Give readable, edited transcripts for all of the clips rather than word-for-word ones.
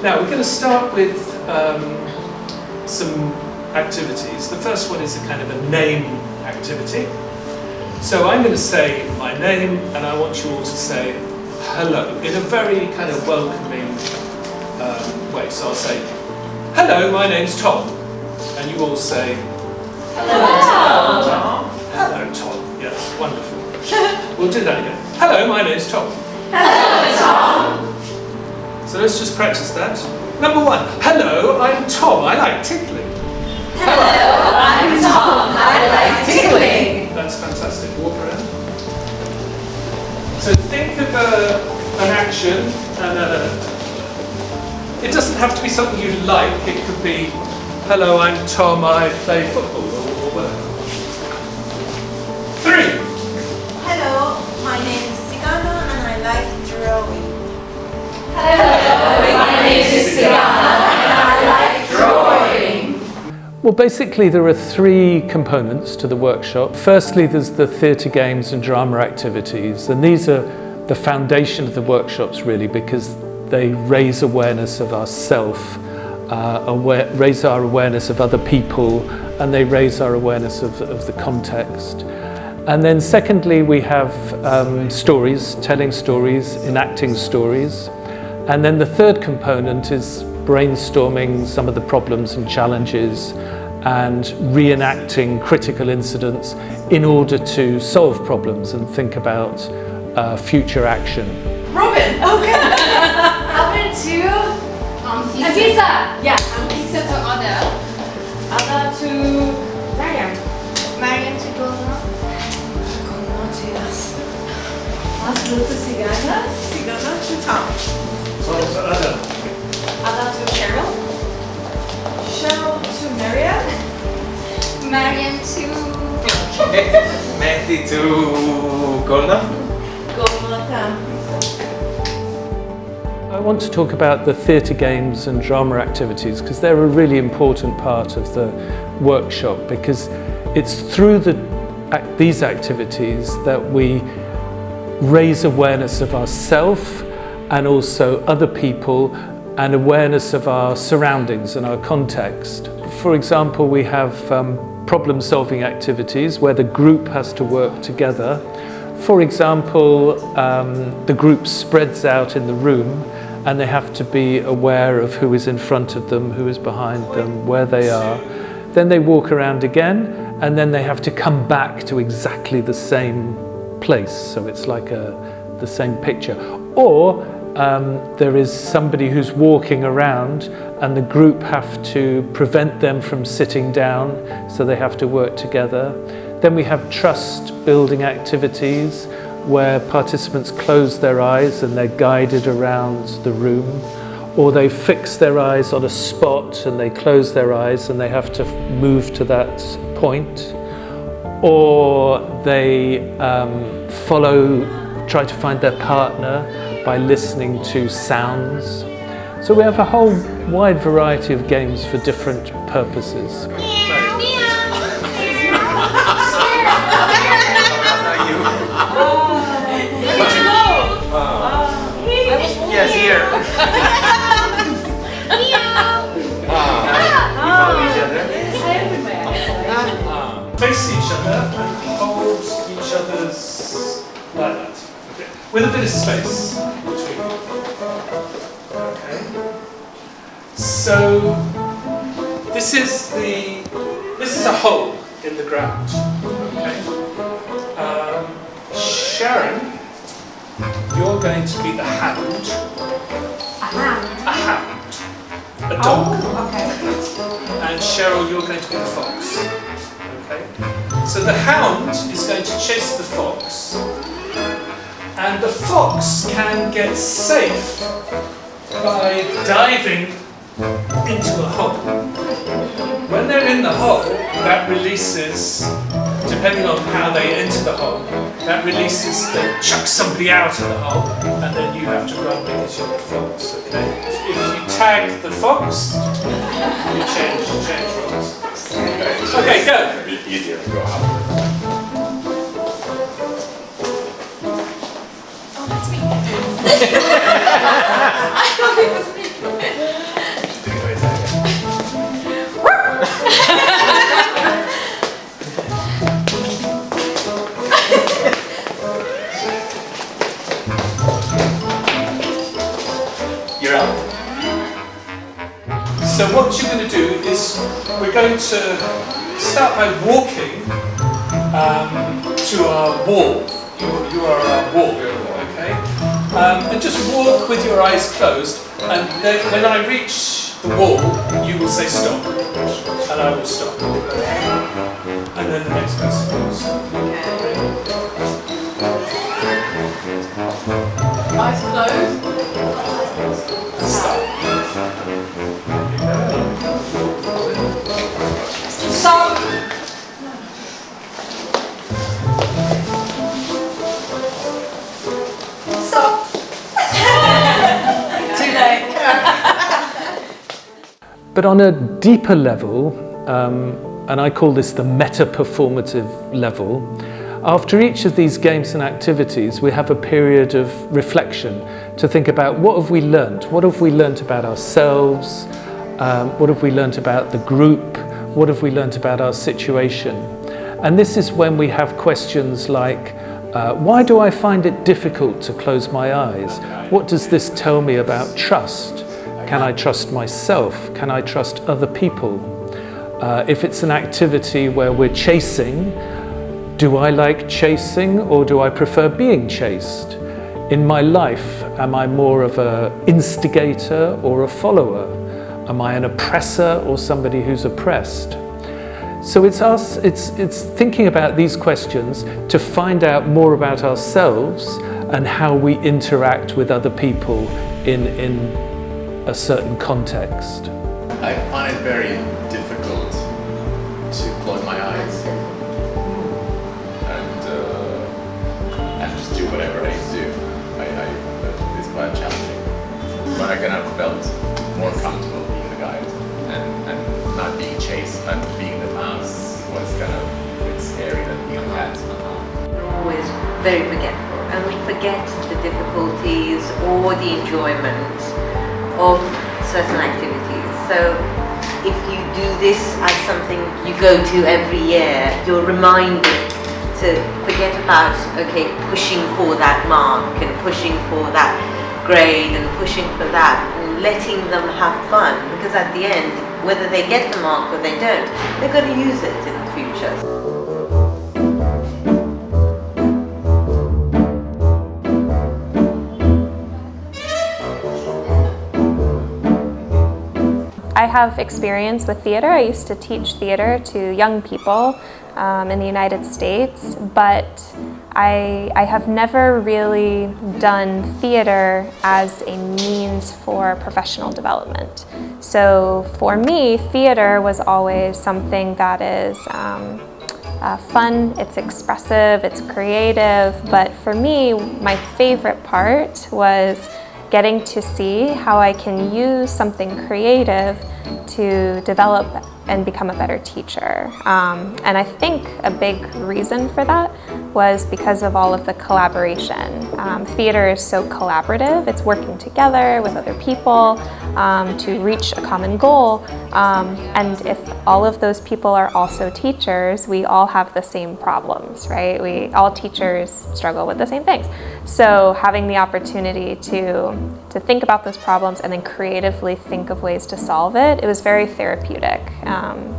Now we're going to start with some activities. The first one is a kind of a name activity. So I'm going to say my name, and I want you all to say hello in a very kind of welcoming way. So I'll say, hello, my name's Tom. And you all say, hello, Tom. Hello, Tom. Yes, wonderful. We'll do that again. Hello, my name's Tom. Hello, Tom. So let's just practice that. Number one, hello, I'm Tom. I like tickling. Hello, I'm Tom. I like tickling. That's fantastic. Walk around. So think of an action. It doesn't have to be something you like. It could be, hello, I'm Tom. I play football or whatever. 3. Hello, my name is Sigana and I like drawing. Hello, my name is Sigana and I like drawing. Well, basically there are 3 components to the workshop. Firstly, there's the theatre games and drama activities, and these are the foundation of the workshops really, because they raise awareness of ourself, raise our awareness of other people, and they raise our awareness of the context. And then secondly, we have stories, telling stories, enacting stories. And then the third component is brainstorming some of the problems and challenges and reenacting critical incidents in order to solve problems and think about future action. Robin. Okay. Robin to pizza. Yeah. Pizza to order. Order to Mariam. Mariam to Gona. Gona to us. Aslı to Sigana. Sigana to Tom. So Ada. Ada to Cheryl. Cheryl to Mariam. Mariam to Mehdi to Golna. Gona to I want to talk about the theatre games and drama activities because they're a really important part of the workshop, because it's through these activities that we raise awareness of ourselves and also other people, and awareness of our surroundings and our context. For example, we have problem-solving activities where the group has to work together. For example, the group spreads out in the room and they have to be aware of who is in front of them, who is behind them, where they are. Then they walk around again, and then they have to come back to exactly the same place. So it's like the same picture. Or there is somebody who's walking around and the group have to prevent them from sitting down, so they have to work together. Then we have trust building activities where participants close their eyes and they're guided around the room, or they fix their eyes on a spot and they close their eyes and they have to move to that point, or they try to find their partner by listening to sounds. So we have a whole wide variety of games for different purposes. Yes, here. Face each other and hold each other's like that, okay. With a bit of space between them. Okay. So this is a hole in the ground. Okay. Sharon, you're going to be the hound. a hound. A hound. A dog. Oh, okay. And Cheryl, you're going to be the fox. Okay. So the hound is going to chase the fox, and the fox can get safe by diving into a hole. When they're in the hole, that releases, depending on how they enter the hole, that releases, they chuck somebody out of the hole, and then you have to run because you're the fox, okay? If you tag the fox, you change roles. Okay, go. It's a bit easier to go out. Oh, that's me. I thought it was me. you're out. So what you're going to do is we're going to start by walking to our wall. You are our wall, okay? And just walk with your eyes closed, and then when I reach the wall, you will say stop, and I will stop. And then the next person goes. Eyes closed. Stop. Stop. Stop. Too late. But on a deeper level, and I call this the meta-performative level, after each of these games and activities, we have a period of reflection to think about what have we learnt? What have we learnt about ourselves? What have we learnt about the group? What have we learnt about our situation? And this is when we have questions like, why do I find it difficult to close my eyes? What does this tell me about trust? Can I trust myself? Can I trust other people? If it's an activity where we're chasing, do I like chasing or do I prefer being chased? In my life, am I more of an instigator or a follower? Am I an oppressor or somebody who's oppressed? So it's thinking about these questions to find out more about ourselves and how we interact with other people in a certain context. I find it very difficult to close my eyes and just do whatever I need to do. It's quite challenging. But I kind of felt more comfortable being the guide and not being chased, and being the mouse was kind of a bit scary than being the cat. We're always very forgetful, and we forget the difficulties or the enjoyment of certain activities. So if you do this as something you go to every year, you're reminded to forget about, okay, pushing for that mark and pushing for that grade and pushing for that, and letting them have fun, because at the end, whether they get the mark or they don't, they're going to use it in the future. I have experience with theater. I used to teach theater to young people in the United States, but I have never really done theater as a means for professional development. So for me, theater was always something that is fun, it's expressive, it's creative, but for me, my favorite part was getting to see how I can use something creative to develop and become a better teacher. And I think a big reason for that was because of all of the collaboration. Theater is so collaborative. It's working together with other people to reach a common goal. And if all of those people are also teachers, we all have the same problems, right? All teachers struggle with the same things. So having the opportunity to think about those problems and then creatively think of ways to solve it, it was very therapeutic.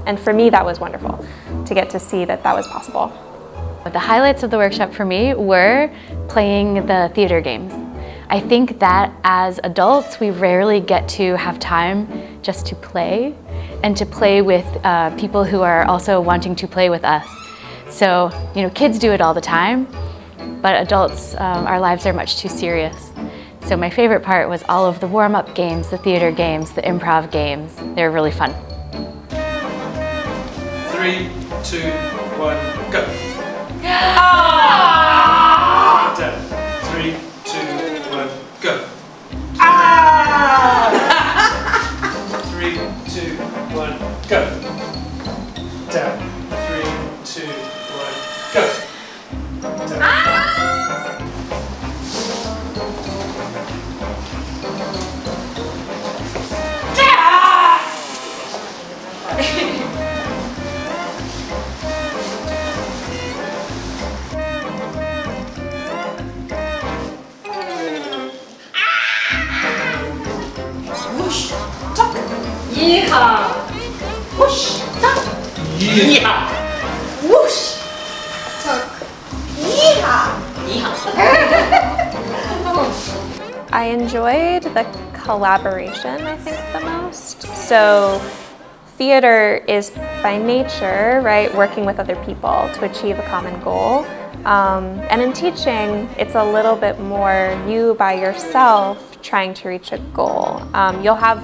And for me, that was wonderful to get to see that that was possible. The highlights of the workshop for me were playing the theater games. I think that as adults, we rarely get to have time just to play and to play with people who are also wanting to play with us. So, you know, kids do it all the time, but adults, our lives are much too serious. So my favorite part was all of the warm-up games, the theater games, the improv games. They were really fun. 3, 2, 1, go. Down. 3, 2, 1, go. 3, 2, 1, go. Down. 3, 2, 1, go. Down. Yeehaw! Whoosh! Tuck! Yeah. Whoosh! Tuck. Yeehaw! I enjoyed the collaboration, I think, the most. So theater is by nature, right, working with other people to achieve a common goal. And in teaching, it's a little bit more you by yourself trying to reach a goal. You'll have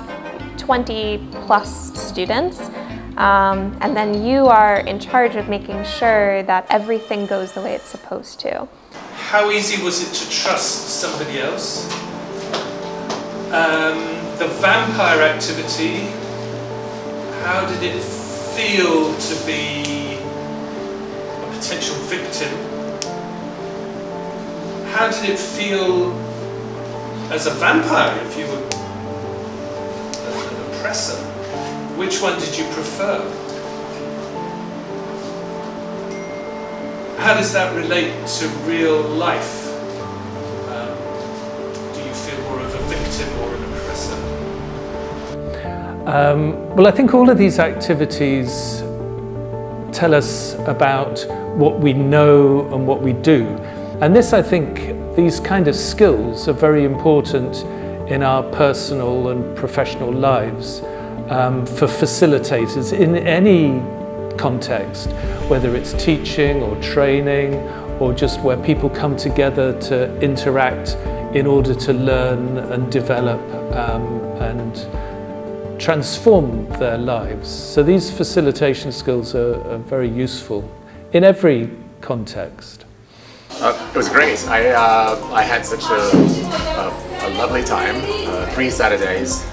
20 plus students, and then you are in charge of making sure that everything goes the way it's supposed to. How easy was it to trust somebody else? The vampire activity, how did it feel to be a potential victim? How did it feel as a vampire if you were an oppressor? Which one did you prefer? How does that relate to real life? Do you feel more of a victim or an oppressor? Well, I think all of these activities tell us about what we know and what we do. And this, I think, these kind of skills are very important in our personal and professional lives for facilitators in any context, whether it's teaching or training or just where people come together to interact in order to learn and develop and transform their lives. So these facilitation skills are very useful in every context. It was great. I had such a lovely time. 3 Saturdays.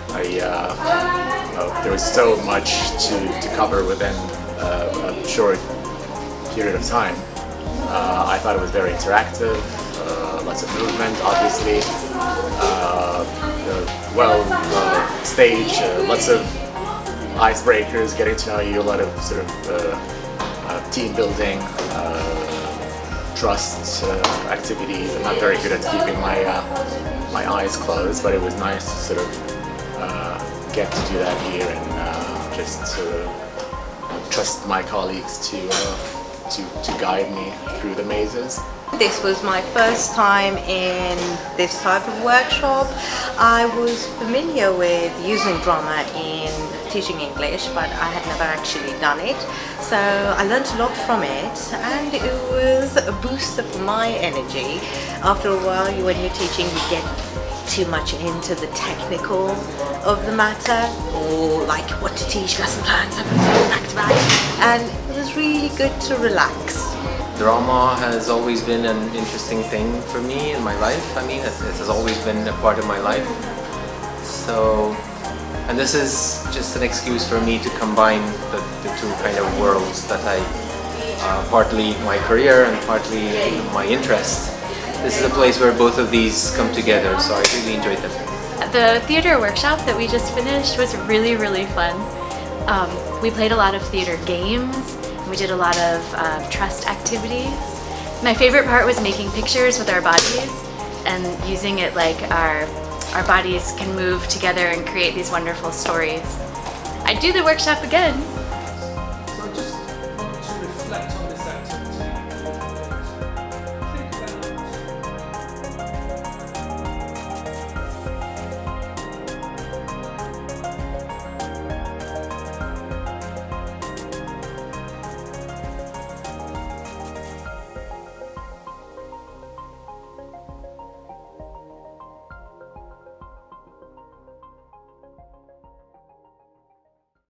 There was so much to cover within a short period of time. I thought it was very interactive, lots of movement, obviously, staged, lots of icebreakers, getting to know you, a lot of sort of team building, trust activities. I'm not very good at keeping my eyes closed, but it was nice to sort of get to do that here and just trust my colleagues to guide me through the mazes. This was my first time in this type of workshop. I was familiar with using drama in teaching English, but I had never actually done it. So I learned a lot from it, and it was a booster for my energy. After a while, when you're teaching, you get too much into the technical of the matter, or like what to teach, lesson plans, everything back to back, and it was really good to relax. Drama has always been an interesting thing for me in my life. I mean, it has always been a part of my life. So, and this is just an excuse for me to combine the two kind of worlds that partly my career and partly my interest. This is a place where both of these come together, so I really enjoyed them. The theater workshop that we just finished was really, really fun. We played a lot of theater games. We did a lot of trust activities. My favorite part was making pictures with our bodies and using it like our bodies can move together and create these wonderful stories. I'd do the workshop again.